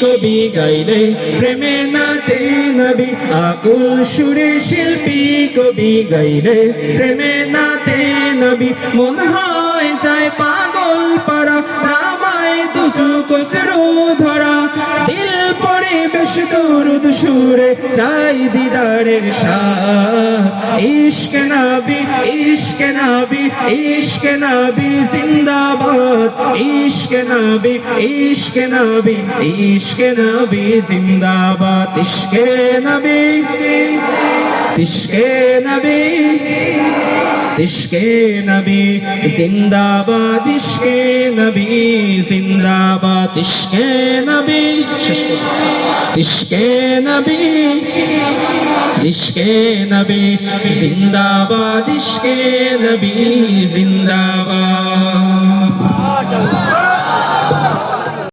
কবি গাইলে প্রেমে নাতে নবী আকুল সুরে শিল্পী কবি গাইলে প্রেমে নাতে নবী মন হয় যায় পাগল পারা নামায় দুজু কসরু ধরা দিল পড়ে বেশ দরুদ সুরে চাই দিদারের শাহ ইশক নবী ইশক নবী ইশক নবী জিন্দাবাদ ইশক নবী ইশক নবী ইশক নবী জিন্দাবাদ ইশক নবী ইশক নবী ইশকে নবী জিন্দাবাদ ইশকে নবী জিন্দাবাদ ইশকে নবী ইশকে নবী ইশকে নবী জিন্দাবাদ ইশকে নবী জিন্দাবাদ।